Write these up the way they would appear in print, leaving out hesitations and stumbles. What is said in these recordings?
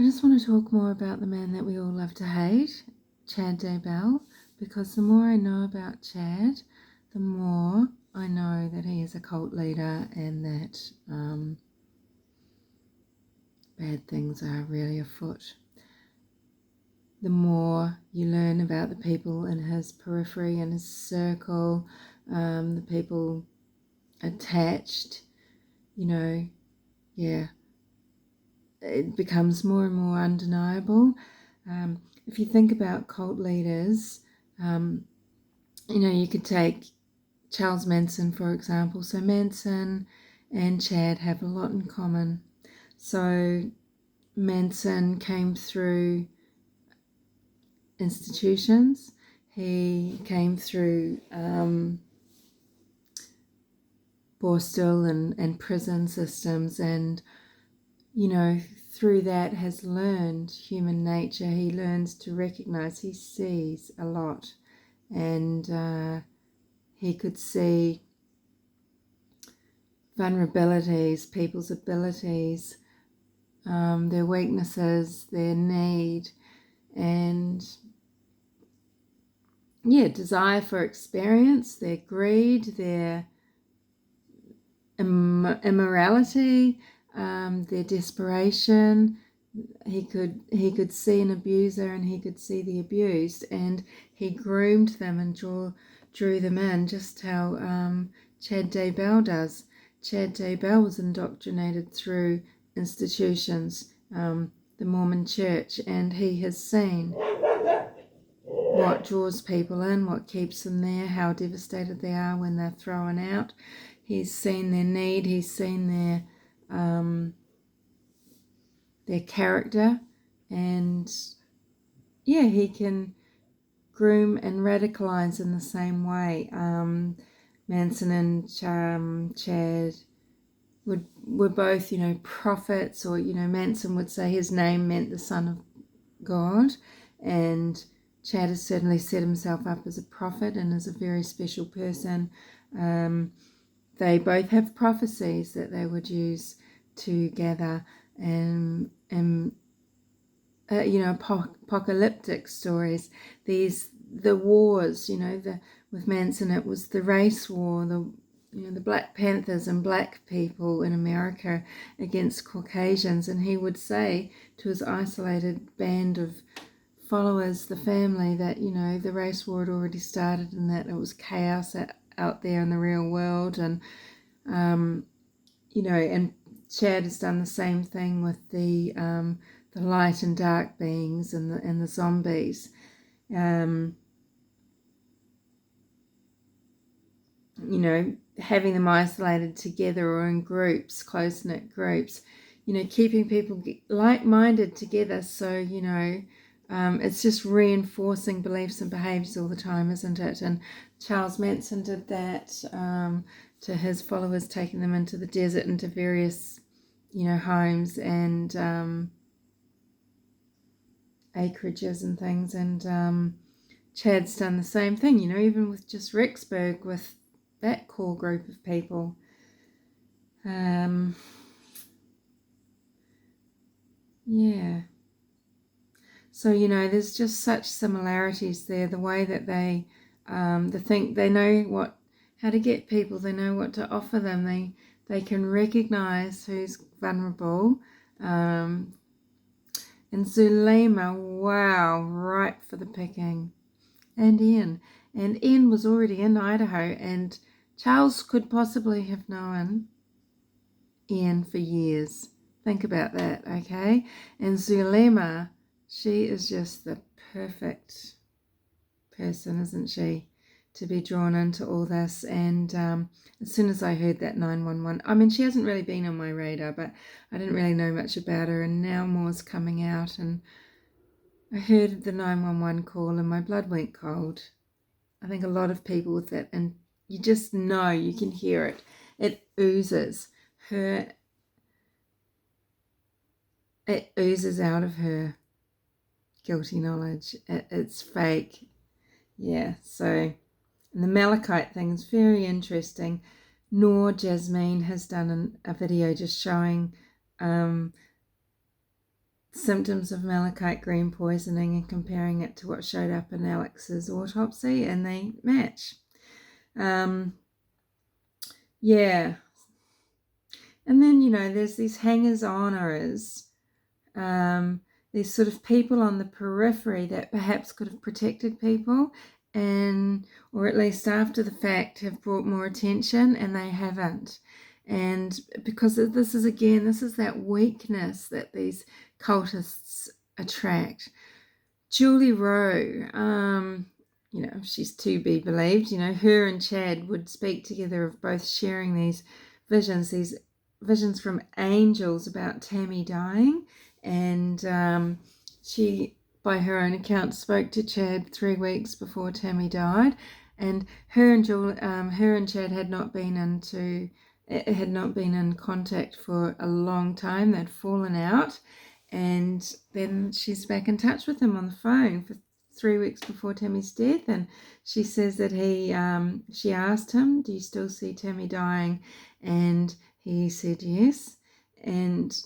I just want to talk more about the man that we all love to hate, Daybell, because the more I know about Chad, the more I know that he is a cult leader and that bad things are really afoot. The more you learn about the people in his periphery and his circle, the people attached, it becomes more and more undeniable. If you think about cult leaders, you could take Charles Manson, for example. So Manson and Chad have a lot in common. So Manson came through institutions. He came through Borstal and prison systems, and through that has learned human nature. He learns to recognize, he sees a lot, and he could see vulnerabilities, people's abilities, their weaknesses, their need, and desire for experience, their greed, their immorality, their desperation. He could see an abuser and he could see the abused, and he groomed them and drew them in, just how Chad Daybell does. Chad Daybell was indoctrinated through institutions, the Mormon Church, and he has seen what draws people in, what keeps them there, how devastated they are when they're thrown out. He's seen their need, he's seen their character, and he can groom and radicalize in the same way. Manson and Chad were both, prophets, or, Manson would say his name meant the Son of God, and Chad has certainly set himself up as a prophet and is a very special person. They both have prophecies that they would use to gather and apocalyptic stories. The wars, with Manson it was the race war, the Black Panthers and black people in America against Caucasians, and he would say to his isolated band of followers, the family, that the race war had already started and that it was chaos out there in the real world, and and Chad has done the same thing with the light and dark beings and the zombies. Having them isolated together or in groups, close-knit groups, keeping people like-minded together, so it's just reinforcing beliefs and behaviours all the time, isn't it? And Charles Manson did that to his followers, taking them into the desert, into various, homes and acreages and things. And Chad's done the same thing, even with just Rexburg, with that core group of people. So, there's just such similarities there. The way that they know how to get people. They know what to offer them. They can recognize who's vulnerable. And Zulema, wow, ripe for the picking. And Ian was already in Idaho, and Charles could possibly have known Ian for years. Think about that, okay? And Zulema, she is just the perfect person, isn't she, to be drawn into all this. And as soon as I heard that 911, she hasn't really been on my radar, but I didn't really know much about her, and now more's coming out, and I heard the 911 call and my blood went cold. I think a lot of people with that, and you just know, you can hear it. It oozes out of her guilty knowledge. It's fake. So, and the Malachite thing is very interesting. Jasmine has done a video just showing symptoms of malachite green poisoning and comparing it to what showed up in Alex's autopsy, and they match. Yeah. And then, there's these hangers-oners, these sort of people on the periphery that perhaps could have protected people, or at least after the fact have brought more attention, and they haven't. And because this is that weakness that these cultists attract. Julie Rowe, she's to be believed. Her and Chad would speak together of both sharing these visions from angels about Tammy dying, and she, by her own account, spoke to Chad 3 weeks before Tammy died, and her and Chad had not been in contact for a long time. They'd fallen out, and then she's back in touch with him on the phone for 3 weeks before Tammy's death, and she says that she asked him, "Do you still see Tammy dying?" And he said yes. And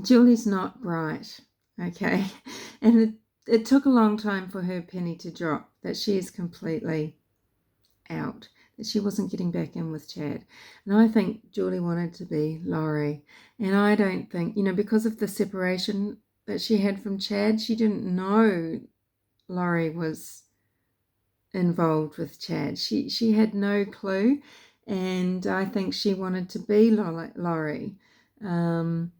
Julie's not bright, okay? And it took a long time for her penny to drop that she is completely out, that she wasn't getting back in with Chad. And I think Julie wanted to be Laurie. And I don't think, because of the separation that she had from Chad, she didn't know Laurie was involved with Chad. She had no clue. And I think she wanted to be Laurie. And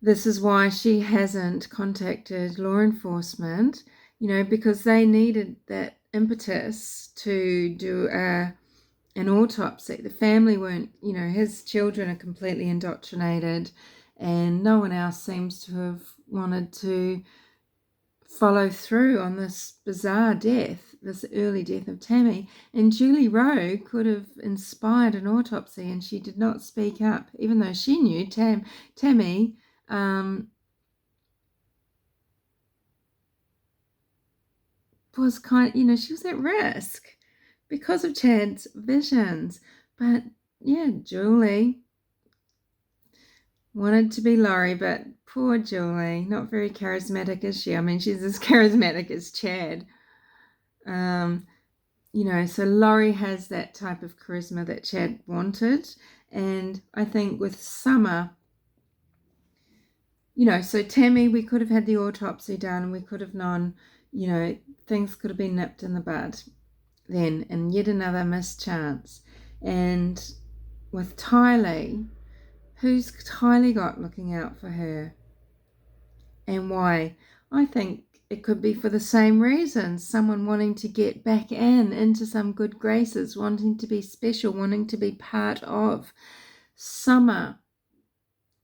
this is why she hasn't contacted law enforcement, because they needed that impetus to do an autopsy. The family weren't, his children are completely indoctrinated, and no one else seems to have wanted to follow through on this bizarre death, this early death of Tammy. And Julie Rowe could have inspired an autopsy, and she did not speak up, even though she knew Tammy was she was at risk because of Chad's visions. But yeah, Julie wanted to be Laurie, but poor Julie, not very charismatic, is she? I mean, she's as charismatic as Chad. So Laurie has that type of charisma that Chad wanted. And I think with Summer, so Tammy, we could have had the autopsy done, and we could have known, things could have been nipped in the bud then, and yet another missed chance. And with Tylee, who's Tylee got looking out for her? And why? I think it could be for the same reasons. Someone wanting to get back into some good graces, wanting to be special, wanting to be part of. Summer,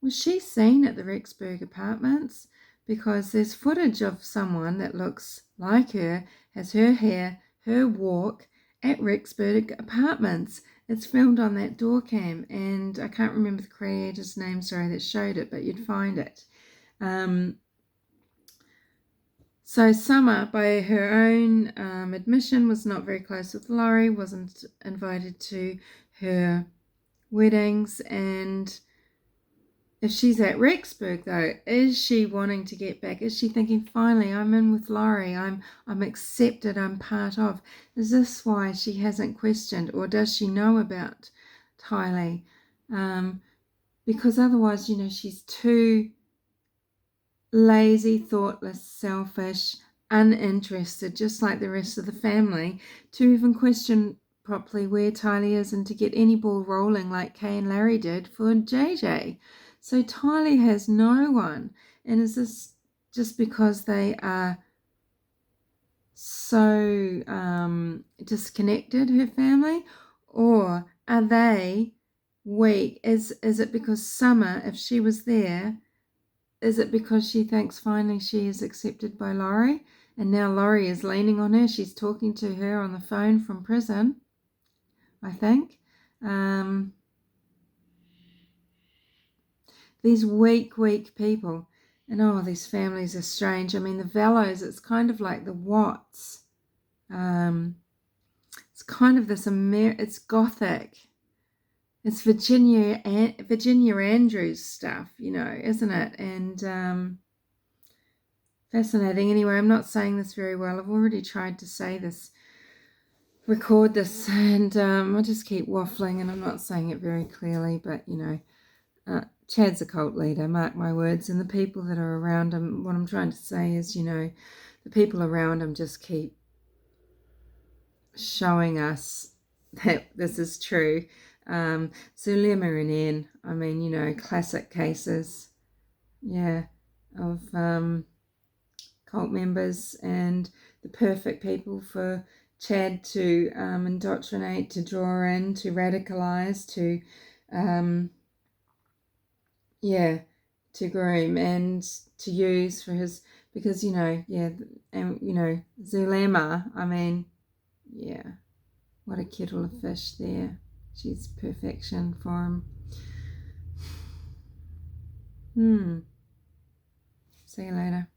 was she seen at the Rexburg apartments? Because there's footage of someone that looks like her, has her hair, her walk at Rexburg apartments. It's filmed on that doorcam, and I can't remember the creator's name, that showed it, but you'd find it. So Summer, by her own admission, was not very close with Laurie, wasn't invited to her weddings, and if she's at Rexburg, though, is she wanting to get back? Is she thinking, finally, I'm in with Laurie, I'm accepted, I'm part of? Is this why she hasn't questioned, or does she know about Tylee? Because otherwise, she's too lazy, thoughtless, selfish, uninterested, just like the rest of the family, to even question properly where Tylee is and to get any ball rolling like Kay and Larry did for JJ. So Tylee has no one. And is this just because they are so disconnected, her family? Or are they weak? Is it because Summer, if she was there, is it because she thinks finally she is accepted by Laurie? And now Laurie is leaning on her. She's talking to her on the phone from prison, I think. These weak people. And these families are strange. I mean, the Vellos, it's kind of like the Watts. It's kind of this it's gothic. It's Virginia Andrews stuff, you know, isn't it? And fascinating. Anyway, I'm not saying this very well. I've already tried to say this, record this, and I just keep waffling, and I'm not saying it very clearly, but, you know, Chad's a cult leader, mark my words, and the people that are around him, what I'm trying to say is, you know, the people around him just keep showing us that this is true. Zulema and Anne, I mean, you know, classic cases, yeah, of cult members, and the perfect people for Chad to indoctrinate, to draw in, to radicalize, to to groom and to use for his, because, you know, and, you know, Zulema, I mean, yeah, what a kettle of fish there. She's perfection for him. See you later.